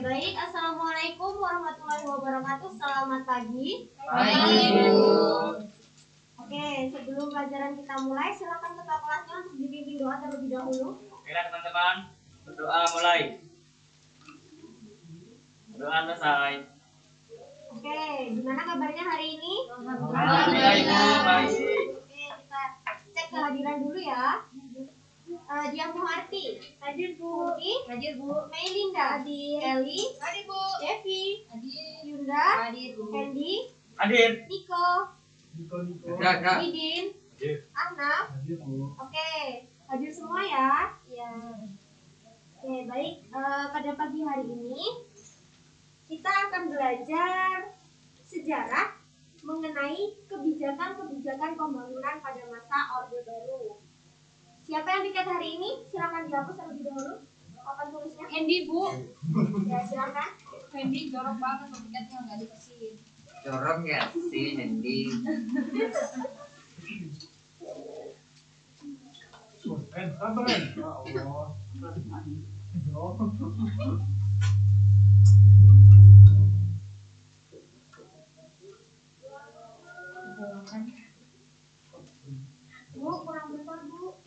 baik. Assalamualaikum warahmatullahi wabarakatuh. Selamat pagi. Pagi. Oke, sebelum pelajaran kita mulai, silakan ketua kelasnya untuk dibimbing doa terlebih dahulu. Oke teman-teman, berdoa mulai. Doa selesai. Oke, gimana kabarnya hari ini? Alhamdulillah baik. Oke, kita cek kehadiran dulu ya. Dia Muharti, hadir Bu. Hadir Bu. Meilinda, hadir. Eli, hadir Bu. Devi, hadir. Yunda, hadir Bu. Hendy, Hadir. Niko, Ada. Didin, Hadir. Ahnaf. Hadir Bu. Oke, hadir semua ya. Iya. Oke, baik. Pada pagi hari ini kita akan belajar sejarah mengenai kebijakan-kebijakan pembangunan pada masa Orde Baru. Siapa yang piket hari ini? Silakan dihapus terlebih dahulu. Papan tulisnya. Hendy Bu. Ya, silakan. Hendy jorok banget piketnya nggak dikasih. Jorok ya si Hendy. Sabar ya Allah. Bu, kurang besar Bu.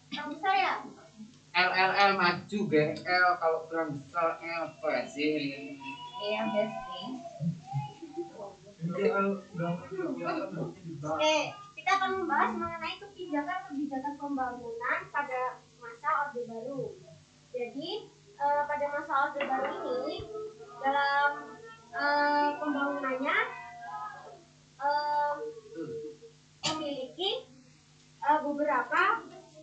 Kurang besar ya? LLL maju GL kalau kurang besar apa sih? Iya besti. Oke, kita akan membahas mengenai kebijakan-kebijakan pembangunan pada masa Orde Baru. Jadi, pada masa Orde Baru ini, dalam pembangunannya memiliki beberapa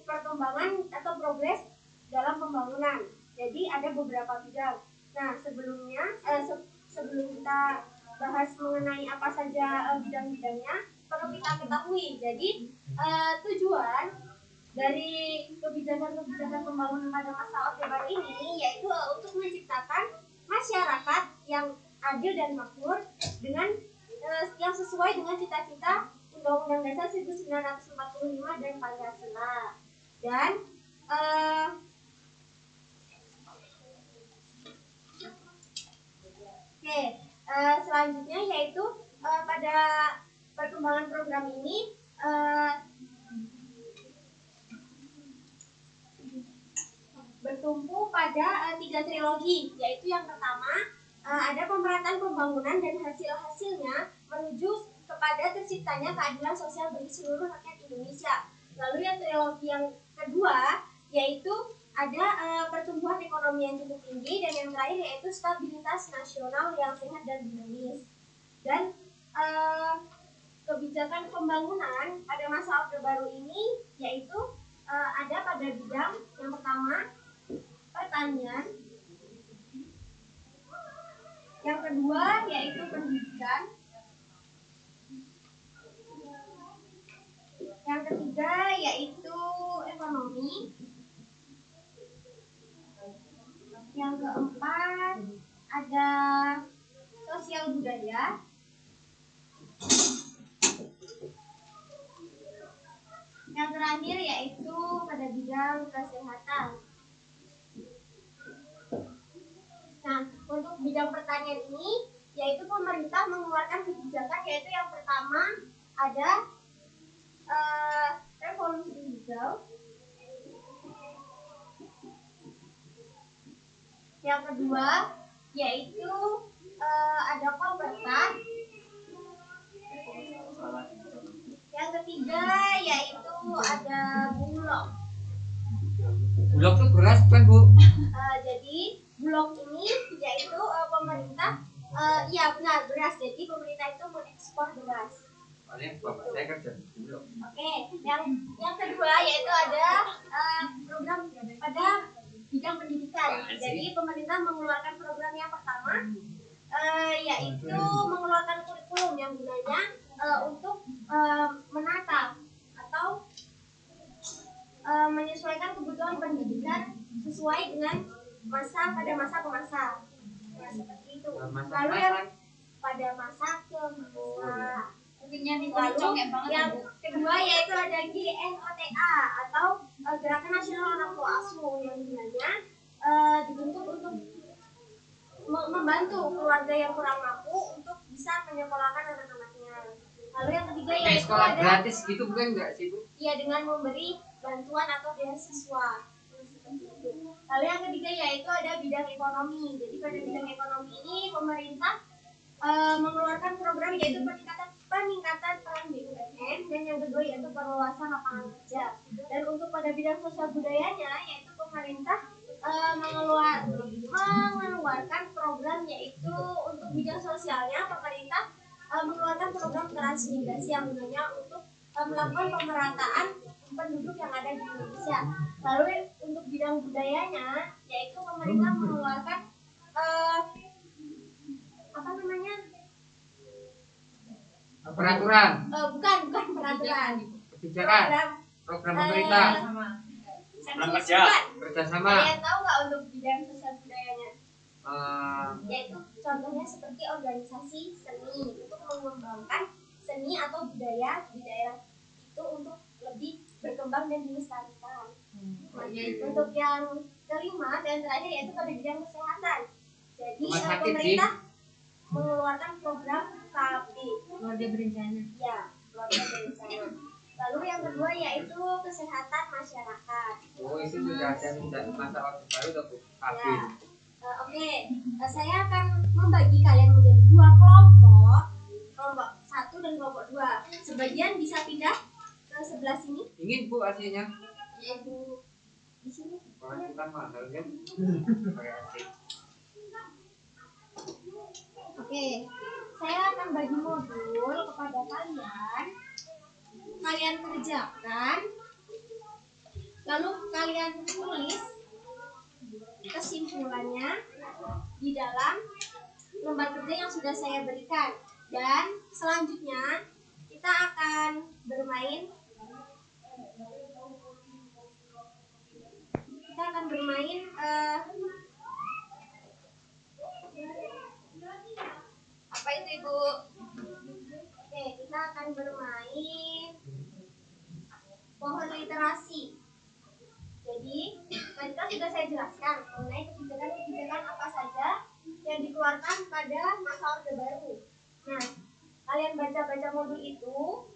perkembangan atau progres dalam pembangunan. Jadi, ada beberapa bidang. Nah, sebelum kita bahas mengenai apa saja bidang-bidangnya, perlu kita ketahui. Jadi tujuan dari kebijakan-kebijakan pembangunan pada masa Orde Baru ini yaitu untuk menciptakan masyarakat yang adil dan makmur dengan yang sesuai dengan cita-cita Undang-Undang Dasar 1945 dan Pancasila. Dan selanjutnya yaitu pada perkembangan program ini bertumpu pada 3 trilogi, yaitu yang pertama ada pemerataan pembangunan dan hasil-hasilnya menuju kepada terciptanya keadilan sosial bagi seluruh rakyat Indonesia. Lalu yang trilogi yang kedua yaitu ada pertumbuhan ekonomi yang cukup tinggi, dan yang terakhir yaitu stabilitas nasional yang sehat dan dinamis. Dan kebijakan pembangunan pada masa Orde Baru ini yaitu ada pada bidang yang pertama pertanian, yang kedua yaitu pendidikan, yang ketiga yaitu ekonomi, yang keempat ada sosial budaya, yang terakhir yaitu pada bidang kesehatan. Nah, untuk bidang pertanian ini yaitu pemerintah mengeluarkan kebijakan, yaitu yang pertama ada revolusi hijau, yang kedua yaitu ada koperta, yang ketiga yaitu ada bulog. Bulog tuh beras kan Bu? Jadi bulog ini yaitu pemerintah, iya benar, beras. Jadi pemerintah itu mengekspor beras. Paling bapak saya kan jadi bulog. Oke, yang kedua yaitu ada program pada bidang pendidikan. Jadi pemerintah mengeluarkan program yang pertama yaitu mengeluarkan kurikulum yang gunanya untuk menata atau menyesuaikan kebutuhan pendidikan sesuai dengan pada masa ke masa. Nah, seperti itu. Lalu yang pada masa ke masa. Lalu yang kedua yaitu ada GNOTA atau Gerakan Nasional Anak Asuh, yang gunanya dibentuk untuk membantu keluarga yang kurang mampu untuk bisa menyekolahkan anak-anaknya. Lalu yang ketiga Kayak yaitu sekolah ada gratis gitu bukan enggak sih Bu? ya dengan memberi bantuan atau beasiswa. Lalu yang ketiga yaitu ada bidang ekonomi. Jadi pada bidang ekonomi ini pemerintah mengeluarkan program yaitu peningkatan peran BUMN, dan yang kedua yaitu perluasan lapangan kerja. Dan untuk pada bidang sosial budayanya yaitu pemerintah mengeluarkan program yaitu untuk bidang sosialnya pemerintah mengeluarkan program transmigrasi yang gunanya untuk melakukan pemerataan penduduk yang ada di Indonesia. Lalu untuk bidang budayanya yaitu pemerintah mengeluarkan apa namanya? Peraturan, Bukan peraturan. kebijakan, program pemerintah, Program kerja. kerjasama. Kalian tahu nggak untuk bidang sosial budayanya? Yaitu contohnya seperti organisasi seni untuk mengembangkan seni atau budaya di daerah itu untuk lebih berkembang dan dilestarikan. Untuk yang kelima dan terakhir yaitu pada bidang kesehatan. Jadi Rumah sakit pemerintah mengeluarkan program KB Keluarga berencana. ya, keluarga berencana. Lalu yang kedua yaitu kesehatan masyarakat. Oh itu sudah ada sejak masa orde baru atau Bu? KB. Ya. Oke, saya akan membagi kalian menjadi dua kelompok, kelompok 1 dan kelompok 2. Sebagian bisa pindah ke sebelah sini. Ingin Bu AC-nya? Ya, Bu. Di sini. Wah, kita mahal kan? Pakai AC. Oke, saya akan bagi modul kepada kalian. Kalian kerjakan, lalu kalian tulis kesimpulannya di dalam lembar kerja yang sudah saya berikan. Dan selanjutnya kita akan bermain apa itu Ibu? Oke, kita akan bermain pohon literasi. Jadi tadi kan sudah saya jelaskan mengenai kebijakan-kebijakan apa saja yang dikeluarkan pada masa Orde Baru. Nah, kalian baca-baca modul itu,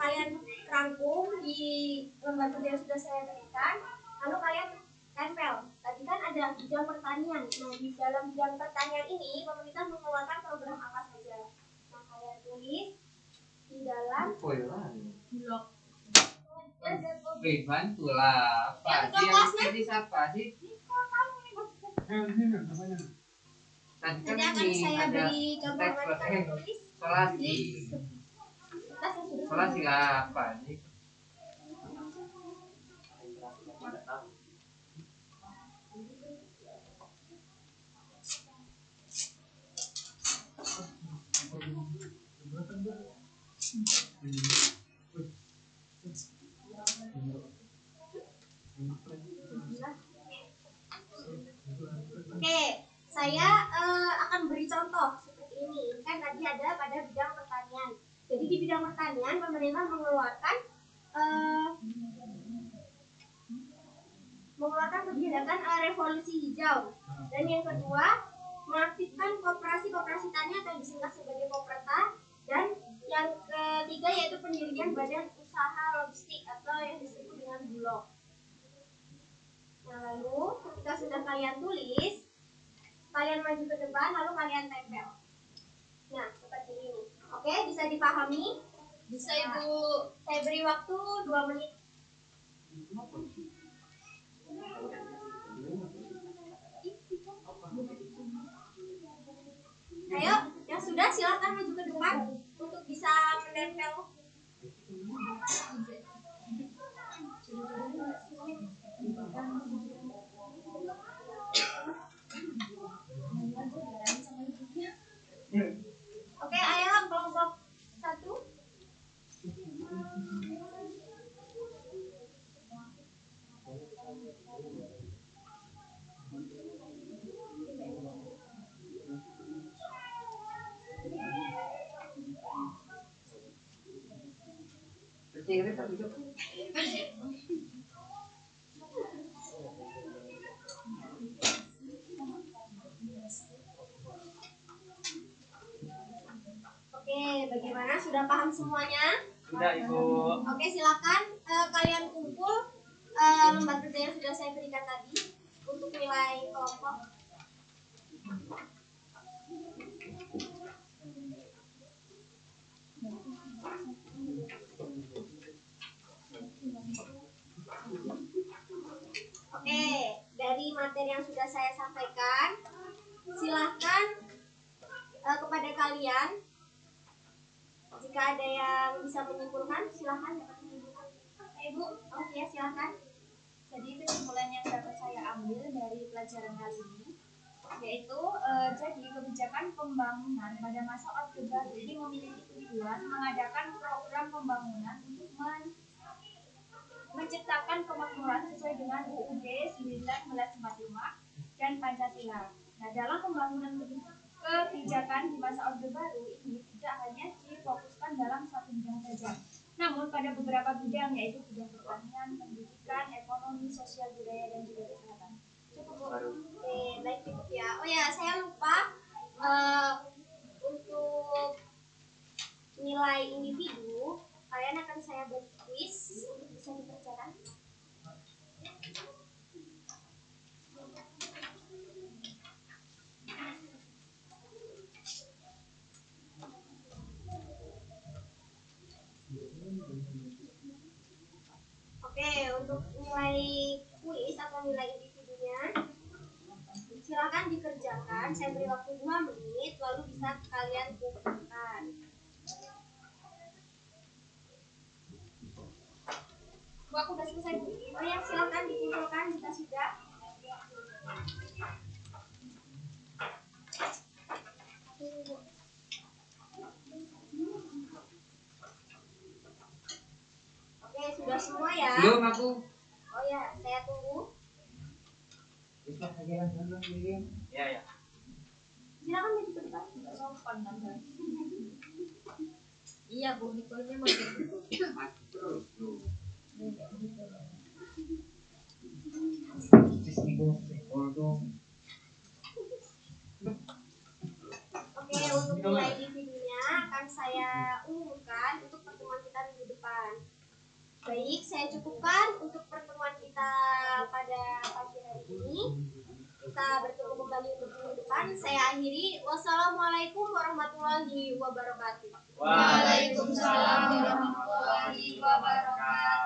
kalian rangkum di lembar kerja yang sudah saya berikan, lalu kalian tempel. Tadi kan ada bidang pertanian. Nah, di dalam bidang pertanian ini pemerintah mengeluarkan program apa saja. Nah, kalian tulis di dalam Blok. Bantulah. Apa sih yang jadi siapa sih? Tadi Nanti kan akan ini saya ada beri contoh teks mari kalian tulis solasi. kertas yang sudah Solasi apa sih? Oke, saya akan beri contoh seperti ini. Kan tadi ada pada bidang pertanian. Jadi di bidang pertanian pemerintah mengeluarkan kebijakan revolusi hijau. Dan yang kedua, mengaktifkan koperasi tani atau disingkat sebagai Koperta. Dan yang ketiga yaitu pendirian badan usaha logistik atau yang disebut dengan Bulog. Nah, lalu ketika sudah kalian tulis, kalian maju ke depan lalu kalian tempel. Nah, seperti ini. Oke, bisa dipahami? Bisa Ibu. Saya beri waktu 2 menit. Ayo, yang sudah silakan maju ke depan untuk bisa menempel. Oke, ayo kelompok 1. Kecil tapi itu. bagaimana? Sudah paham semuanya? Sudah, Ibu. Oke, silakan kalian kumpul lembar kerja yang sudah saya berikan tadi untuk nilai kelompok. Oke, dari materi yang sudah saya sampaikan, silahkan kepada kalian, jika ada yang bisa menyimpulkan, silahkan dapat menyimpulkan. Ibu, oke, silahkan. Jadi kesimpulan yang dapat saya ambil dari pelajaran kali ini yaitu jadi kebijakan pembangunan pada masa Orde Baru ini memiliki tujuan mengadakan program pembangunan untuk menciptakan kemakmuran sesuai dengan UUD 1945 dan Pancasila. Nah, dalam pembangunan kebijakan di masa Orde Baru ini tidak hanya difokuskan dalam satu bidang saja, namun pada beberapa bidang yaitu bidang pertanian, pendidikan, ekonomi, sosial, budaya, dan juga kesehatan. Cukup, Bu. Oke, baik, cukup ya. Oh ya, saya lupa untuk nilai individu, kalian akan saya beri quiz untuk bisa dikerjakan. Oke, untuk nilai kuis atau nilai individunya, silakan dikerjakan. Saya beri waktu 2 menit, lalu bisa kalian kumpulkan. Bu, aku udah selesai, Bu. Oh ya, silakan dikumpulkan jika sudah. Oke, sudah semua ya? Belum aku. Oh ya, saya tunggu. Bisa jalan dulu, Lilin. Ya, ya. Silakan maju ke depan. Sopan namanya. Iya, Bu, Nikolnya mau gitu. Maju terus, lu. Oke, untuk nilai individunya akan saya umumkan untuk pertemuan kita minggu depan. Baik, saya cukupkan untuk pertemuan kita pada pagi hari ini. Kita bertemu kembali untuk minggu depan. Saya akhiri. Wassalamualaikum warahmatullahi wabarakatuh. Waalaikumsalam warahmatullahi wabarakatuh.